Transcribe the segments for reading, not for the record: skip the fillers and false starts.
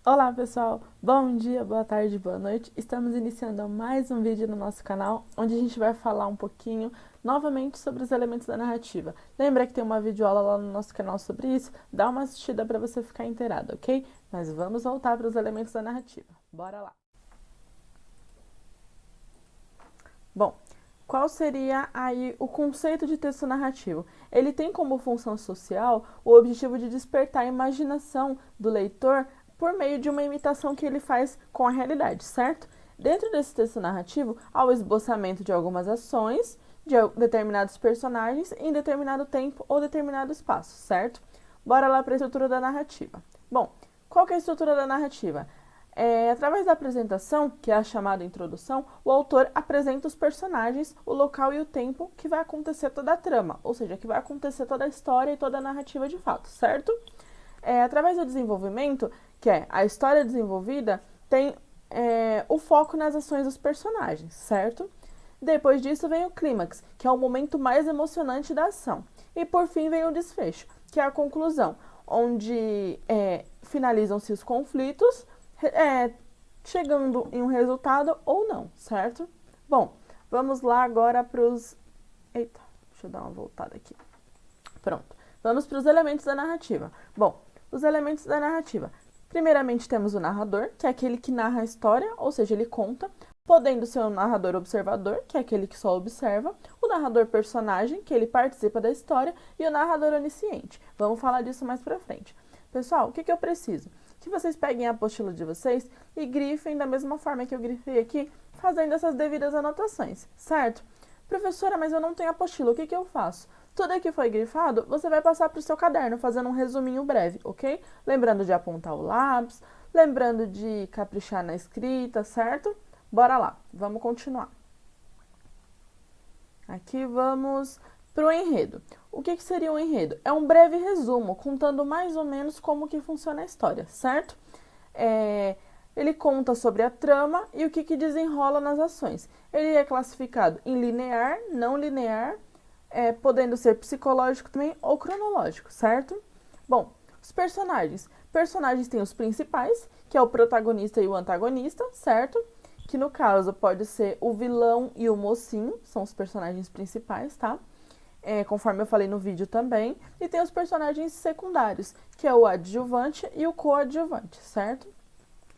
Olá pessoal, bom dia, boa tarde, boa noite. Estamos iniciando mais um vídeo no nosso canal, onde a gente vai falar um pouquinho novamente sobre os elementos da narrativa. Lembra que tem uma videoaula lá no nosso canal sobre isso? Dá uma assistida para você ficar inteirado, ok? Mas vamos voltar para os elementos da narrativa. Bora lá! Bom, qual seria aí o conceito de texto narrativo? Ele tem como função social o objetivo de despertar a imaginação do leitor por meio de uma imitação que ele faz com a realidade, certo? Dentro desse texto narrativo, há o esboçamento de algumas ações de determinados personagens em determinado tempo ou determinado espaço, certo? Bora lá para a estrutura da narrativa. Bom, qual que é a estrutura da narrativa? Através da apresentação, que é a chamada introdução, o autor apresenta os personagens, o local e o tempo que vai acontecer toda a trama, ou seja, que vai acontecer toda a história e toda a narrativa de fato, certo? Através do desenvolvimento, que é a história desenvolvida, tem o foco nas ações dos personagens, certo? Depois disso vem o clímax, que é o momento mais emocionante da ação. E por fim vem o desfecho, que é a conclusão, onde finalizam-se os conflitos, chegando em um resultado ou não, certo? Bom, vamos lá agora para os... Eita, deixa eu dar uma voltada aqui. Pronto, vamos para os elementos da narrativa. Bom, os elementos da narrativa. Primeiramente temos o narrador, que é aquele que narra a história, ou seja, ele conta, podendo ser o narrador observador, que é aquele que só observa, o narrador personagem, que ele participa da história, e o narrador onisciente. Vamos falar disso mais pra frente. Pessoal, o que eu preciso? Que vocês peguem a apostila de vocês e grifem da mesma forma que eu grifei aqui, fazendo essas devidas anotações, certo? Professora, mas eu não tenho apostila, o que eu faço? Tudo que foi grifado, você vai passar para o seu caderno, fazendo um resuminho breve, ok? Lembrando de apontar o lápis, lembrando de caprichar na escrita, certo? Bora lá, vamos continuar. Aqui vamos para o enredo. O que seria um enredo? É um breve resumo, contando mais ou menos como que funciona a história, certo? Ele conta sobre a trama e o que desenrola nas ações. Ele é classificado em linear, não linear, podendo ser psicológico também ou cronológico, certo? Bom, os personagens. Personagens têm os principais, que é o protagonista e o antagonista, certo? Que no caso pode ser o vilão e o mocinho, são os personagens principais, tá? Conforme eu falei no vídeo também. E tem os personagens secundários, que é o adjuvante e o coadjuvante, certo?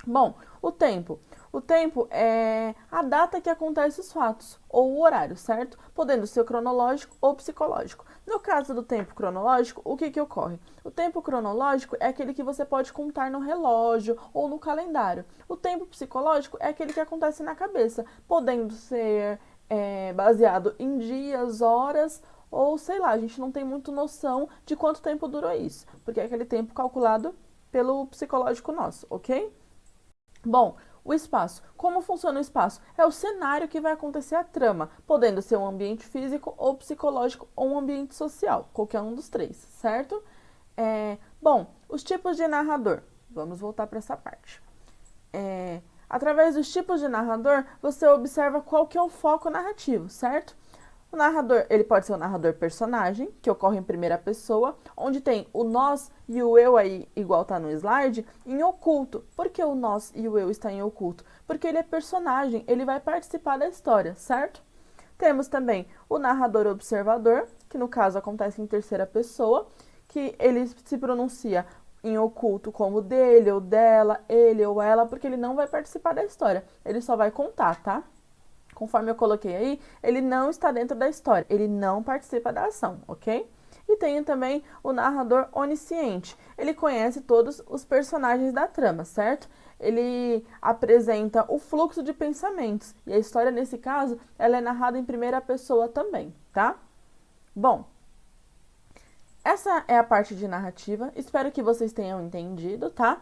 Bom, o tempo. O tempo é a data que acontece os fatos, ou o horário, certo? Podendo ser cronológico ou psicológico. No caso do tempo cronológico, o que ocorre? O tempo cronológico é aquele que você pode contar no relógio ou no calendário. O tempo psicológico é aquele que acontece na cabeça, podendo ser baseado em dias, horas, ou sei lá, a gente não tem muito noção de quanto tempo durou isso, porque é aquele tempo calculado pelo psicológico nosso, ok? Bom, o espaço. Como funciona o espaço? É o cenário que vai acontecer a trama, podendo ser um ambiente físico ou psicológico ou um ambiente social, qualquer um dos três, certo? Bom, os tipos de narrador. Vamos voltar para essa parte. Através dos tipos de narrador, você observa qual que é o foco narrativo, certo? O narrador, ele pode ser um narrador personagem, que ocorre em primeira pessoa, onde tem o nós e o eu aí, igual tá no slide, em oculto. Por que o nós e o eu está em oculto? Porque ele é personagem, ele vai participar da história, certo? Temos também o narrador observador, que no caso acontece em terceira pessoa, que ele se pronuncia em oculto como dele ou dela, ele ou ela, porque ele não vai participar da história, ele só vai contar, tá? Conforme eu coloquei aí, ele não está dentro da história, ele não participa da ação, ok? E tem também o narrador onisciente. Ele conhece todos os personagens da trama, certo? Ele apresenta o fluxo de pensamentos. E a história, nesse caso, ela é narrada em primeira pessoa também, tá? Bom, essa é a parte de narrativa. Espero que vocês tenham entendido, tá?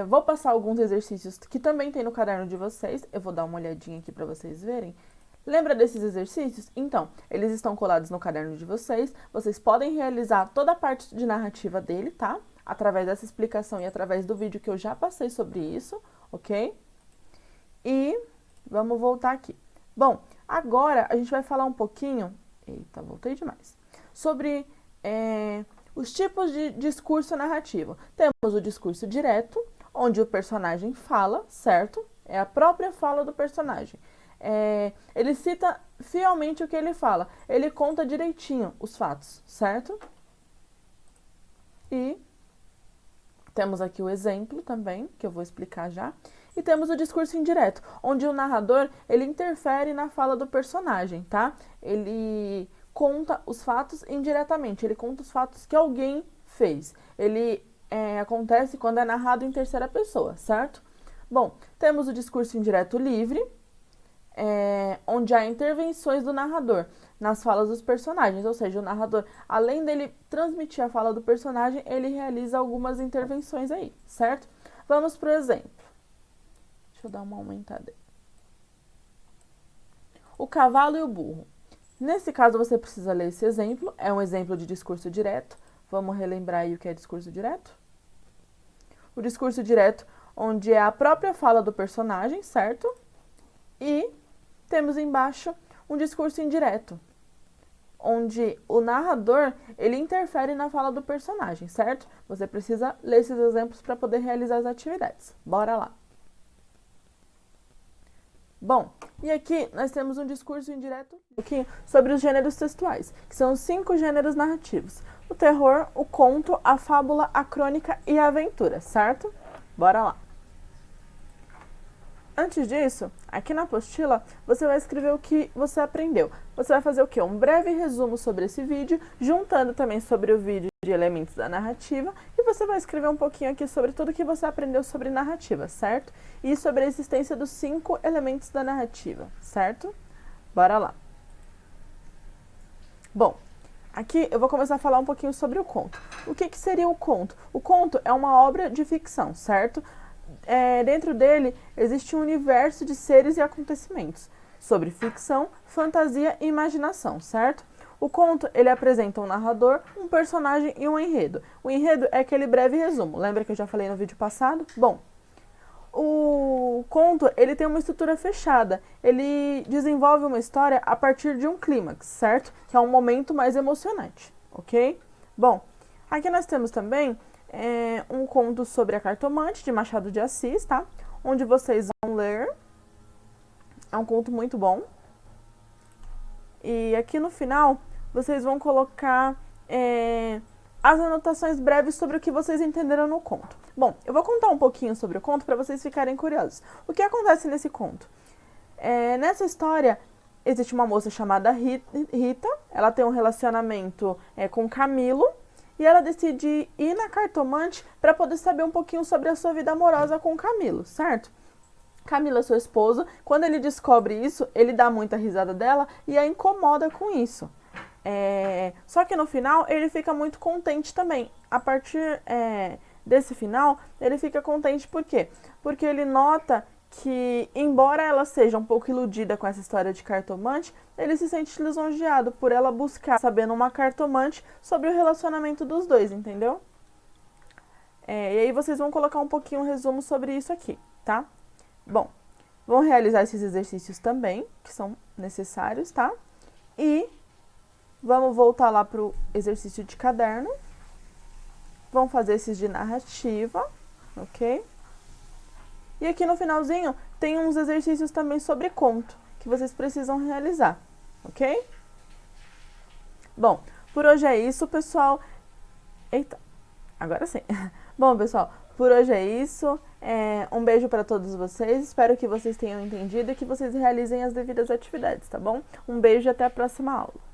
Vou passar alguns exercícios que também tem no caderno de vocês. Eu vou dar uma olhadinha aqui para vocês verem. Lembra desses exercícios? Então, eles estão colados no caderno de vocês. Vocês podem realizar toda a parte de narrativa dele, tá? Através dessa explicação e através do vídeo que eu já passei sobre isso, ok? E vamos voltar aqui. Bom, agora a gente vai falar um pouquinho... Eita, voltei demais. Sobre os tipos de discurso narrativo. Temos o discurso direto, onde o personagem fala, certo? É a própria fala do personagem. Ele cita fielmente o que ele fala. Ele conta direitinho os fatos, certo? E temos aqui o exemplo também, que eu vou explicar já. E temos o discurso indireto, onde o narrador, ele interfere na fala do personagem, tá? Ele conta os fatos indiretamente, ele conta os fatos que alguém fez. Ele acontece quando é narrado em terceira pessoa, certo? Bom, temos o discurso indireto livre, onde há intervenções do narrador nas falas dos personagens, ou seja, o narrador, além dele transmitir a fala do personagem, ele realiza algumas intervenções aí, certo? Vamos para o exemplo. Deixa eu dar uma aumentada aí. O cavalo e o burro. Nesse caso, você precisa ler esse exemplo, é um exemplo de discurso direto. Vamos relembrar aí o que é discurso direto? O discurso direto, onde é a própria fala do personagem, certo? E temos embaixo um discurso indireto, onde o narrador, ele interfere na fala do personagem, certo? Você precisa ler esses exemplos para poder realizar as atividades. Bora lá! Bom, e aqui nós temos um discurso indireto aqui sobre os gêneros textuais, que são 5 gêneros narrativos. O terror, o conto, a fábula, a crônica e a aventura, certo? Bora lá! Antes disso, aqui na apostila, você vai escrever o que você aprendeu. Você vai fazer o quê? Um breve resumo sobre esse vídeo, juntando também sobre o vídeo de elementos da narrativa, e você vai escrever um pouquinho aqui sobre tudo que você aprendeu sobre narrativa, certo? E sobre a existência dos 5 elementos da narrativa, certo? Bora lá! Bom, aqui eu vou começar a falar um pouquinho sobre o conto. O que seria o conto? O conto é uma obra de ficção, certo? Dentro dele existe um universo de seres e acontecimentos sobre ficção, fantasia e imaginação, certo? O conto, ele apresenta um narrador, um personagem e um enredo. O enredo é aquele breve resumo. Lembra que eu já falei no vídeo passado? Bom, o conto, ele tem uma estrutura fechada. Ele desenvolve uma história a partir de um clímax, certo? Que é um momento mais emocionante, ok? Bom, aqui nós temos também um conto sobre a cartomante, de Machado de Assis, tá? Onde vocês vão ler. É um conto muito bom. E aqui no final, vocês vão colocar as anotações breves sobre o que vocês entenderam no conto. Bom, eu vou contar um pouquinho sobre o conto para vocês ficarem curiosos. O que acontece nesse conto? Nessa história, existe uma moça chamada Rita. Ela tem um relacionamento com Camilo. E ela decide ir na cartomante para poder saber um pouquinho sobre a sua vida amorosa com Camilo, certo? Camilo é seu esposo. Quando ele descobre isso, ele dá muita risada dela e a incomoda com isso. Só que no final, ele fica muito contente também. A partir desse final, ele fica contente por quê? Porque ele nota que, embora ela seja um pouco iludida com essa história de cartomante, ele se sente lisonjeado por ela buscar saber numa cartomante sobre o relacionamento dos dois, entendeu? E aí vocês vão colocar um pouquinho um resumo sobre isso aqui, tá? Bom, vão realizar esses exercícios também, que são necessários, tá? E vamos voltar lá pro exercício de caderno. Vão fazer esses de narrativa, ok? E aqui no finalzinho tem uns exercícios também sobre conto, que vocês precisam realizar, ok? Bom, por hoje é isso, pessoal. Eita, agora sim. Bom, pessoal, por hoje é isso. Um beijo para todos vocês. Espero que vocês tenham entendido e que vocês realizem as devidas atividades, tá bom? Um beijo e até a próxima aula.